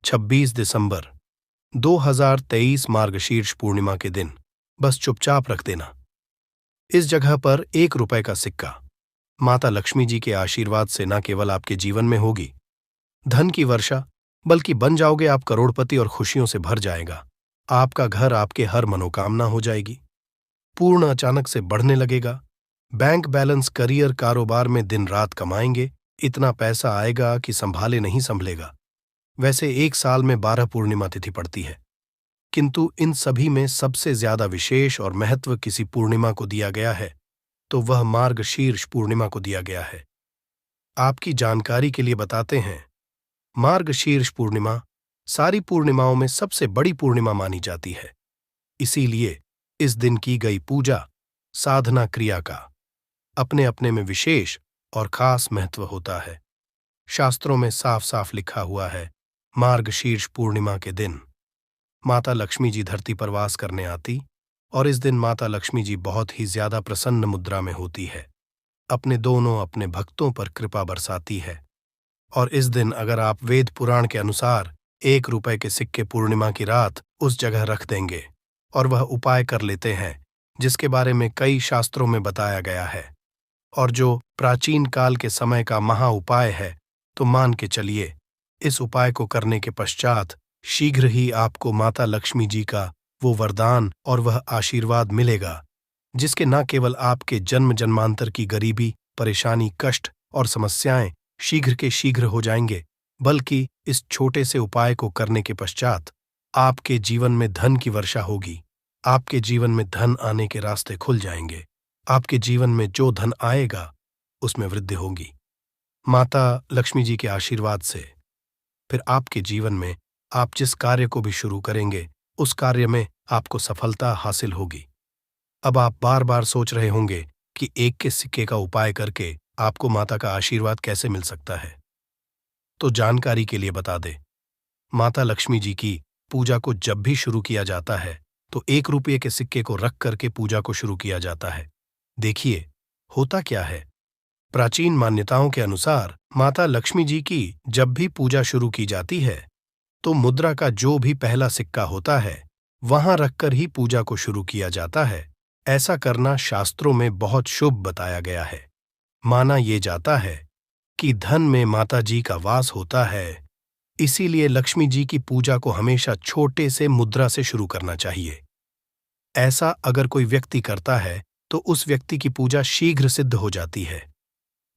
26 दिसंबर 2023 मार्गशीर्ष पूर्णिमा के दिन बस चुपचाप रख देना। इस जगह पर 1 रुपए का सिक्का माता लक्ष्मी जी के आशीर्वाद से न केवल आपके जीवन में होगी धन की वर्षा, बल्कि बन जाओगे आप करोड़पति और खुशियों से भर जाएगा। आपका घर आपके हर मनोकामना हो जाएगी। पूर्ण अचानक से बढ़ने लगेगा। बैंक बैलेंस, करियर, कारोबार में दिन रात कमाएंगे। इतना पैसा आएगा कि संभाले नहीं संभलेगा। वैसे 1 साल में 12 पूर्णिमा तिथि पड़ती है, किंतु इन सभी में सबसे ज्यादा विशेष और महत्व किसी पूर्णिमा को दिया गया है, तो वह मार्गशीर्ष पूर्णिमा को दिया गया है। आपकी जानकारी के लिए बताते हैं, मार्गशीर्ष पूर्णिमा सारी पूर्णिमाओं में सबसे बड़ी पूर्णिमा मानी जाती है। इसीलिए इस दिन की गई पूजा, साधना क्रिया का अपने अपने में विशेष और खास महत्व होता है। शास्त्रों में साफ साफ लिखा हुआ है, मार्गशीर्ष पूर्णिमा के दिन माता लक्ष्मी जी धरती पर वास करने आती और इस दिन माता लक्ष्मी जी बहुत ही ज्यादा प्रसन्न मुद्रा में होती है। अपने भक्तों पर कृपा बरसाती है। और इस दिन अगर आप वेद पुराण के अनुसार 1 रुपए के सिक्के पूर्णिमा की रात उस जगह रख देंगे और वह उपाय कर लेते हैं जिसके बारे में कई शास्त्रों में बताया गया है और जो प्राचीन काल के समय का महा उपाय है, तो मान के चलिए इस उपाय को करने के पश्चात शीघ्र ही आपको माता लक्ष्मी जी का वो वरदान और वह आशीर्वाद मिलेगा जिसके न केवल आपके जन्म जन्मांतर की गरीबी, परेशानी, कष्ट और समस्याएं शीघ्र के शीघ्र हो जाएंगे, बल्कि इस छोटे से उपाय को करने के पश्चात आपके जीवन में धन की वर्षा होगी। आपके जीवन में धन आने के रास्ते खुल जाएंगे। आपके जीवन में जो धन आएगा उसमें वृद्धि होगी माता लक्ष्मी जी के आशीर्वाद से। फिर आपके जीवन में आप जिस कार्य को भी शुरू करेंगे उस कार्य में आपको सफलता हासिल होगी। अब आप बार बार सोच रहे होंगे कि 1 के सिक्के का उपाय करके आपको माता का आशीर्वाद कैसे मिल सकता है। तो जानकारी के लिए बता दे, माता लक्ष्मी जी की पूजा को जब भी शुरू किया जाता है तो 1 रुपये के सिक्के को रख करके पूजा को शुरू किया जाता है। देखिए होता क्या है, प्राचीन मान्यताओं के अनुसार माता लक्ष्मी जी की जब भी पूजा शुरू की जाती है तो मुद्रा का जो भी पहला सिक्का होता है वहां रखकर ही पूजा को शुरू किया जाता है। ऐसा करना शास्त्रों में बहुत शुभ बताया गया है। माना ये जाता है कि धन में माता जी का वास होता है, इसीलिए लक्ष्मी जी की पूजा को हमेशा छोटे से मुद्रा से शुरू करना चाहिए। ऐसा अगर कोई व्यक्ति करता है तो उस व्यक्ति की पूजा शीघ्र सिद्ध हो जाती है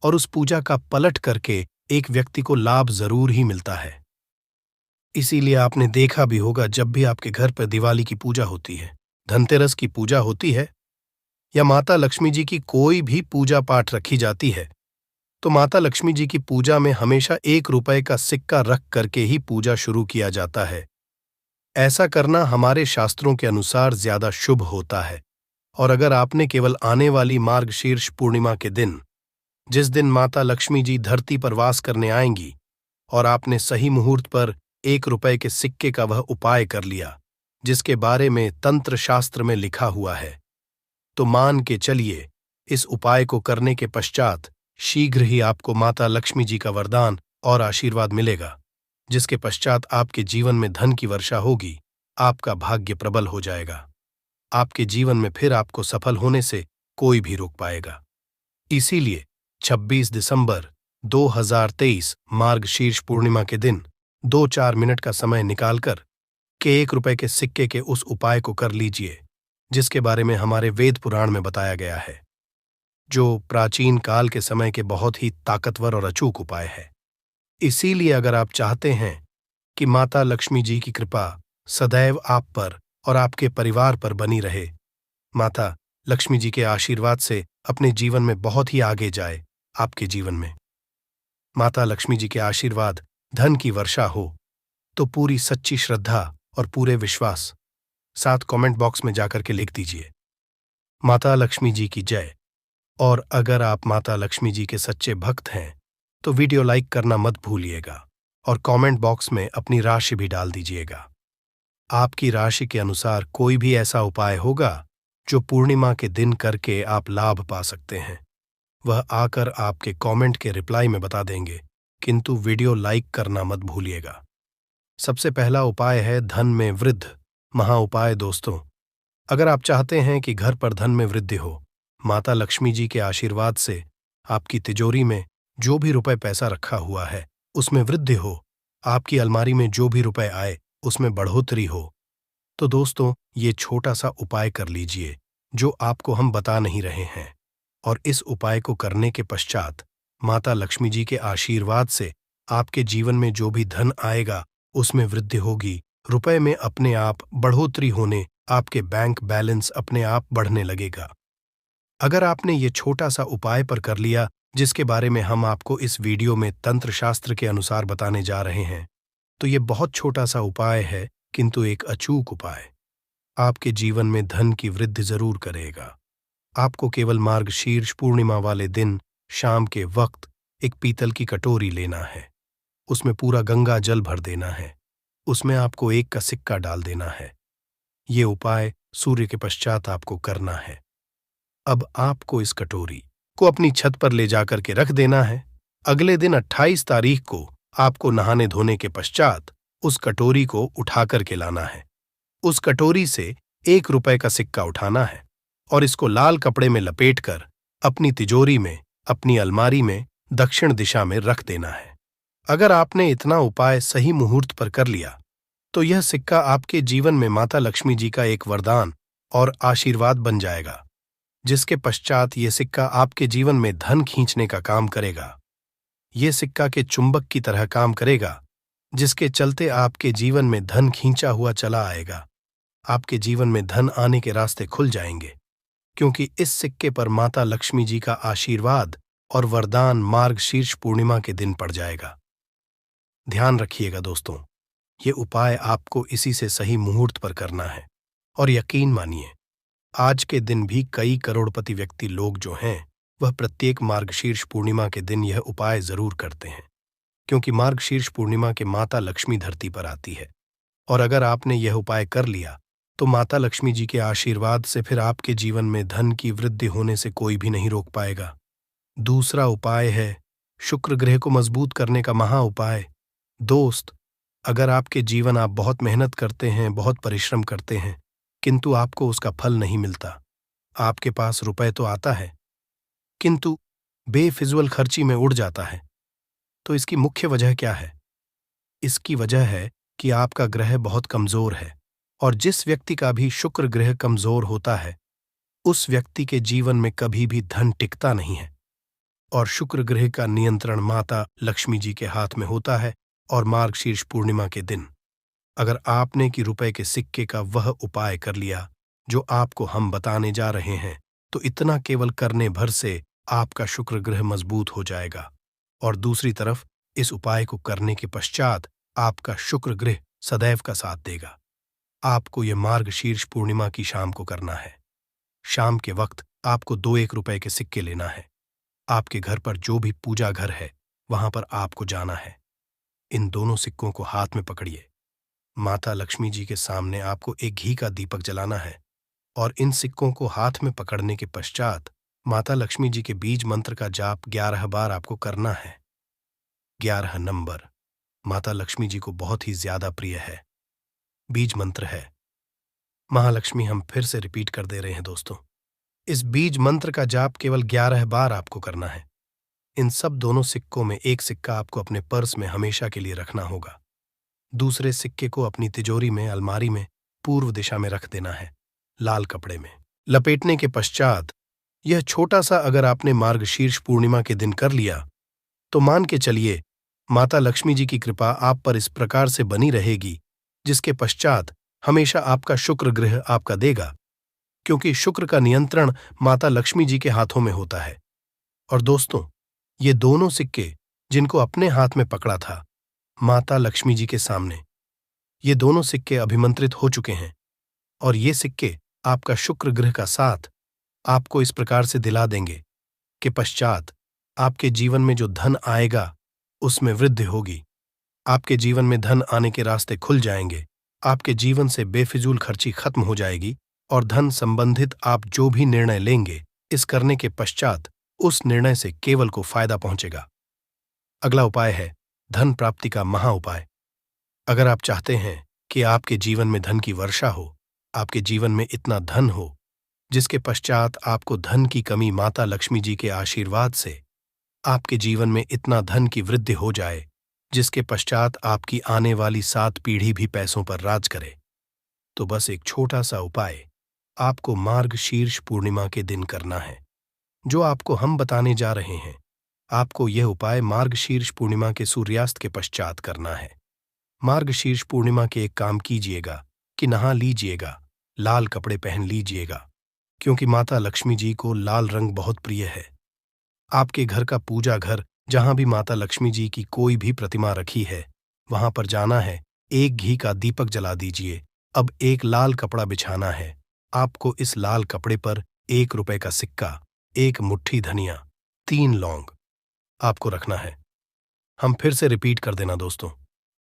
और उस पूजा का पलट करके एक व्यक्ति को लाभ जरूर ही मिलता है। इसीलिए आपने देखा भी होगा, जब भी आपके घर पर दिवाली की पूजा होती है, धनतेरस की पूजा होती है या माता लक्ष्मी जी की कोई भी पूजा पाठ रखी जाती है, तो माता लक्ष्मी जी की पूजा में हमेशा 1 रुपए का सिक्का रख करके ही पूजा शुरू किया जाता है। ऐसा करना हमारे शास्त्रों के अनुसार ज्यादा शुभ होता है। और अगर आपने केवल आने वाली मार्गशीर्ष पूर्णिमा के दिन, जिस दिन माता लक्ष्मी जी धरती पर वास करने आएंगी, और आपने सही मुहूर्त पर 1 रुपए के सिक्के का वह उपाय कर लिया जिसके बारे में तंत्र शास्त्र में लिखा हुआ है, तो मान के चलिए इस उपाय को करने के पश्चात शीघ्र ही आपको माता लक्ष्मी जी का वरदान और आशीर्वाद मिलेगा, जिसके पश्चात आपके जीवन में धन की वर्षा होगी। आपका भाग्य प्रबल हो जाएगा। आपके जीवन में फिर आपको सफल होने से कोई भी रोक पाएगा। इसीलिए 26 दिसंबर 2023 मार्गशीर्ष पूर्णिमा के दिन 2-4 मिनट का समय निकालकर के 1 रुपए के सिक्के के उस उपाय को कर लीजिए जिसके बारे में हमारे वेद पुराण में बताया गया है, जो प्राचीन काल के समय के बहुत ही ताकतवर और अचूक उपाय है। इसीलिए अगर आप चाहते हैं कि माता लक्ष्मी जी की कृपा सदैव आप पर और आपके परिवार पर बनी रहे, माता लक्ष्मी जी के आशीर्वाद से अपने जीवन में बहुत ही आगे जाए, आपके जीवन में माता लक्ष्मी जी के आशीर्वाद धन की वर्षा हो, तो पूरी सच्ची श्रद्धा और पूरे विश्वास साथ कमेंट बॉक्स में जाकर के लिख दीजिए, माता लक्ष्मी जी की जय। और अगर आप माता लक्ष्मी जी के सच्चे भक्त हैं तो वीडियो लाइक करना मत भूलिएगा और कमेंट बॉक्स में अपनी राशि भी डाल दीजिएगा। आपकी राशि के अनुसार कोई भी ऐसा उपाय होगा जो पूर्णिमा के दिन करके आप लाभ पा सकते हैं, वह आकर आपके कमेंट के रिप्लाई में बता देंगे, किंतु वीडियो लाइक करना मत भूलिएगा। सबसे पहला उपाय है धन में वृद्धि। महा उपाय दोस्तों, अगर आप चाहते हैं कि घर पर धन में वृद्धि हो, माता लक्ष्मी जी के आशीर्वाद से आपकी तिजोरी में जो भी रुपए पैसा रखा हुआ है उसमें वृद्धि हो, आपकी अलमारी में जो भी रुपए आए उसमें बढ़ोतरी हो, तो दोस्तों ये छोटा सा उपाय कर लीजिए जो आपको हम बता नहीं रहे हैं। और इस उपाय को करने के पश्चात माता लक्ष्मी जी के आशीर्वाद से आपके जीवन में जो भी धन आएगा उसमें वृद्धि होगी, रुपए में अपने आप बढ़ोतरी होने, आपके बैंक बैलेंस अपने आप बढ़ने लगेगा। अगर आपने ये छोटा सा उपाय पर कर लिया जिसके बारे में हम आपको इस वीडियो में तंत्र शास्त्र के अनुसार बताने जा रहे हैं, तो ये बहुत छोटा सा उपाय है किंतु एक अचूक उपाय आपके जीवन में धन की वृद्धि जरूर करेगा। आपको केवल मार्गशीर्ष पूर्णिमा वाले दिन शाम के वक्त एक पीतल की कटोरी लेना है, उसमें पूरा गंगा जल भर देना है, उसमें आपको 1 का सिक्का डाल देना है। ये उपाय सूर्य के पश्चात आपको करना है। अब आपको इस कटोरी को अपनी छत पर ले जाकर के रख देना है। अगले दिन 28 तारीख को आपको नहाने धोने के पश्चात उस कटोरी को उठा करके लाना है। उस कटोरी से 1 रुपए का सिक्का उठाना है और इसको लाल कपड़े में लपेटकर अपनी तिजोरी में, अपनी अलमारी में दक्षिण दिशा में रख देना है। अगर आपने इतना उपाय सही मुहूर्त पर कर लिया तो यह सिक्का आपके जीवन में माता लक्ष्मी जी का एक वरदान और आशीर्वाद बन जाएगा, जिसके पश्चात ये सिक्का आपके जीवन में धन खींचने का काम करेगा। ये सिक्का के चुंबक की तरह काम करेगा, जिसके चलते आपके जीवन में धन खींचा हुआ चला आएगा। आपके जीवन में धन आने के रास्ते खुल जाएंगे, क्योंकि इस सिक्के पर माता लक्ष्मी जी का आशीर्वाद और वरदान मार्गशीर्ष पूर्णिमा के दिन पड़ जाएगा। ध्यान रखिएगा दोस्तों, ये उपाय आपको इसी से सही मुहूर्त पर करना है। और यकीन मानिए, आज के दिन भी कई करोड़पति व्यक्ति लोग जो हैं वह प्रत्येक मार्गशीर्ष पूर्णिमा के दिन यह उपाय जरूर करते हैं, क्योंकि मार्गशीर्ष पूर्णिमा के माता लक्ष्मी धरती पर आती है। और अगर आपने यह उपाय कर लिया तो माता लक्ष्मी जी के आशीर्वाद से फिर आपके जीवन में धन की वृद्धि होने से कोई भी नहीं रोक पाएगा। दूसरा उपाय है शुक्र ग्रह को मजबूत करने का महा उपाय। दोस्त, अगर आपके जीवन आप बहुत मेहनत करते हैं, बहुत परिश्रम करते हैं, किंतु आपको उसका फल नहीं मिलता, आपके पास रुपए तो आता है किंतु बेफिजूल खर्ची में उड़ जाता है, तो इसकी मुख्य वजह क्या है? इसकी वजह है कि आपका ग्रह बहुत कमजोर है, और जिस व्यक्ति का भी शुक्र ग्रह कमजोर होता है उस व्यक्ति के जीवन में कभी भी धन टिकता नहीं है। और शुक्र ग्रह का नियंत्रण माता लक्ष्मी जी के हाथ में होता है। और मार्गशीर्ष पूर्णिमा के दिन अगर आपने कि रुपए के सिक्के का वह उपाय कर लिया जो आपको हम बताने जा रहे हैं, तो इतना केवल करने भर से आपका शुक्र ग्रह मजबूत हो जाएगा। और दूसरी तरफ इस उपाय को करने के पश्चात आपका शुक्र ग्रह सदैव का साथ देगा। आपको यह मार्गशीर्ष पूर्णिमा की शाम को करना है। शाम के वक्त आपको 2 रुपए के सिक्के लेना है। आपके घर पर जो भी पूजा घर है वहां पर आपको जाना है। इन दोनों सिक्कों को हाथ में पकड़िए। माता लक्ष्मी जी के सामने आपको एक घी का दीपक जलाना है और इन सिक्कों को हाथ में पकड़ने के पश्चात माता लक्ष्मी जी के बीज मंत्र का जाप 11 बार आपको करना है। 11 नंबर माता लक्ष्मी जी को बहुत ही ज्यादा प्रिय है। बीज मंत्र है महालक्ष्मी। हम फिर से रिपीट कर दे रहे हैं दोस्तों, इस बीज मंत्र का जाप केवल 11 बार आपको करना है। इन सब दोनों सिक्कों में एक सिक्का आपको अपने पर्स में हमेशा के लिए रखना होगा। दूसरे सिक्के को अपनी तिजोरी में, अलमारी में पूर्व दिशा में रख देना है, लाल कपड़े में लपेटने के पश्चात यह छोटा सा अगर आपने मार्गशीर्ष पूर्णिमा के दिन कर लिया तो मान के चलिए माता लक्ष्मी जी की कृपा आप पर इस प्रकार से बनी रहेगी, जिसके पश्चात हमेशा आपका शुक्र ग्रह आपका देगा, क्योंकि शुक्र का नियंत्रण माता लक्ष्मी जी के हाथों में होता है। और दोस्तों, ये दोनों सिक्के जिनको अपने हाथ में पकड़ा था माता लक्ष्मी जी के सामने, ये दोनों सिक्के अभिमंत्रित हो चुके हैं। और ये सिक्के आपका शुक्र ग्रह का साथ आपको इस प्रकार से दिला देंगे कि पश्चात आपके जीवन में जो धन आएगा उसमें वृद्धि होगी। आपके जीवन में धन आने के रास्ते खुल जाएंगे। आपके जीवन से बेफिजूल खर्ची खत्म हो जाएगी और धन संबंधित आप जो भी निर्णय लेंगे, इस करने के पश्चात उस निर्णय से केवल को फायदा पहुंचेगा। अगला उपाय है धन प्राप्ति का महा उपाय। अगर आप चाहते हैं कि आपके जीवन में धन की वर्षा हो, आपके जीवन में इतना धन हो जिसके पश्चात आपको धन की कमी माता लक्ष्मी जी के आशीर्वाद से आपके जीवन में इतना धन की वृद्धि हो जाए जिसके पश्चात आपकी आने वाली 7 पीढ़ी भी पैसों पर राज करे, तो बस एक छोटा सा उपाय आपको मार्गशीर्ष पूर्णिमा के दिन करना है, जो आपको हम बताने जा रहे हैं। आपको यह उपाय मार्गशीर्ष पूर्णिमा के सूर्यास्त के पश्चात करना है। मार्गशीर्ष पूर्णिमा के एक काम कीजिएगा कि नहा लीजिएगा, लाल कपड़े पहन लीजिएगा, क्योंकि माता लक्ष्मी जी को लाल रंग बहुत प्रिय है। आपके घर का पूजा घर जहां भी माता लक्ष्मी जी की कोई भी प्रतिमा रखी है, वहां पर जाना है, एक घी का दीपक जला दीजिए। अब एक लाल कपड़ा बिछाना है। आपको इस लाल कपड़े पर 1 रुपए का सिक्का, 1 मुट्ठी धनिया, 3 लौंग आपको रखना है। हम फिर से रिपीट कर देना दोस्तों,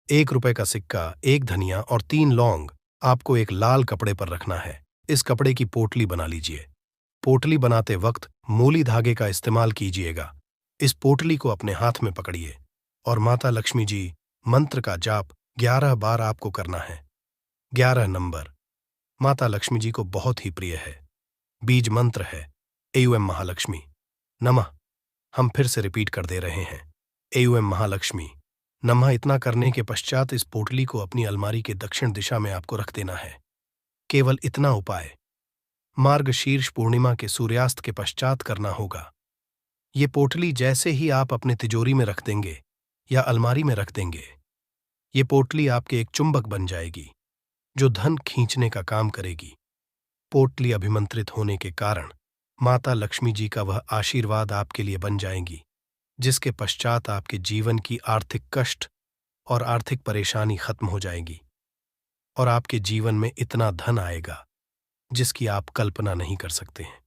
1 रुपए का सिक्का, 1 धनिया और 3 लौंग आपको एक लाल कपड़े पर रखना है। इस कपड़े की पोटली बना लीजिए। पोटली बनाते वक्त मूली धागे का इस्तेमाल कीजिएगा। इस पोटली को अपने हाथ में पकड़िए और माता लक्ष्मी जी मंत्र का जाप 11 बार आपको करना है। 11 नंबर माता लक्ष्मी जी को बहुत ही प्रिय है। बीज मंत्र है एयूएम महालक्ष्मी नमः। हम फिर से रिपीट कर दे रहे हैं, एयूएम महालक्ष्मी नमः। इतना करने के पश्चात इस पोटली को अपनी अलमारी के दक्षिण दिशा में आपको रख देना है। केवल इतना उपाय मार्गशीर्ष पूर्णिमा के सूर्यास्त के पश्चात करना होगा। ये पोटली जैसे ही आप अपने तिजोरी में रख देंगे या अलमारी में रख देंगे, ये पोटली आपके एक चुंबक बन जाएगी जो धन खींचने का काम करेगी। पोटली अभिमंत्रित होने के कारण माता लक्ष्मी जी का वह आशीर्वाद आपके लिए बन जाएगी, जिसके पश्चात आपके जीवन की आर्थिक कष्ट और आर्थिक परेशानी खत्म हो जाएगी और आपके जीवन में इतना धन आएगा जिसकी आप कल्पना नहीं कर सकते हैं।